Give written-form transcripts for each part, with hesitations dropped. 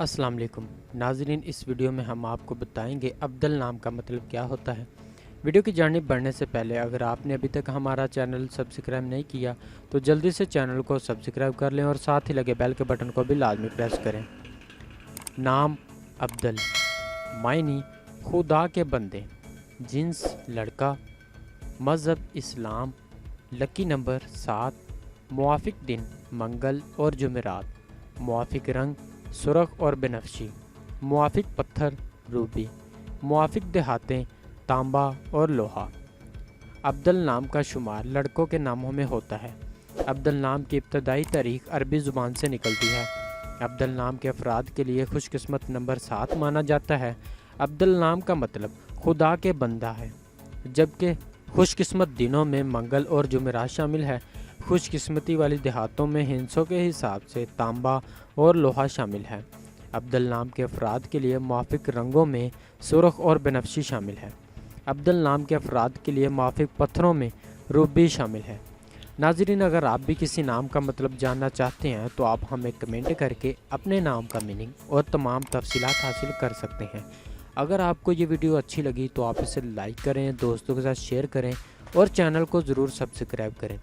अस्सलाम वालेकुम नाज़रीन, इस वीडियो में हम आपको बताएंगे अब्दल नाम का मतलब क्या होता है। वीडियो की जानिब बढ़ने से पहले अगर आपने अभी तक हमारा चैनल सब्सक्राइब नहीं किया तो जल्दी से चैनल को सब्सक्राइब कर लें और साथ ही लगे बेल के बटन को भी लाजमी प्रेस करें। नाम अब्दल, मायनी खुदा के बंदे, जिन्स लड़का, मज़हब इस्लाम, लकी नंबर 7, मुआफिक दिन मंगल और जुमेरात, मुआफिक रंग सुरख और बनफशी, मुआफिक पत्थर रूबी, मुआफिक देहातें तांबा और लोहा। अब्दल नाम का शुमार लड़कों के नामों में होता है। अब्दल नाम की इब्तदाई तारीख अरबी ज़ुबान से निकलती है। अब्दल नाम के अफराद के लिए खुशकिस्मत नंबर 7 माना जाता है। अब्दल नाम का मतलब खुदा के बंदा है, जबकि खुशकिस्मत दिनों में मंगल और जुमेरात शामिल है। खुशकिस्मती वाली देहातों में हिंसों के हिसाब से तांबा और लोहा शामिल है। अब्दल नाम के अफराद के लिए मुआफिक रंगों में सुरख और बनफशी शामिल है। अब्दल नाम के अफराद के लिए मुआफिक पत्थरों में रूबी शामिल है। नाज़रीन, अगर आप भी किसी नाम का मतलब जानना चाहते हैं तो आप हमें कमेंट करके अपने नाम का मीनिंग और तमाम तफसीलात हासिल कर सकते हैं। अगर आपको ये वीडियो अच्छी लगी तो आप इसे लाइक करें, दोस्तों के साथ शेयर करें और चैनल को ज़रूर सब्सक्राइब करें।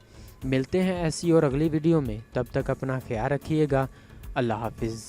मिलते हैं ऐसी और अगली वीडियो में, तब तक अपना ख्याल रखिएगा। अल्लाह हाफिज़।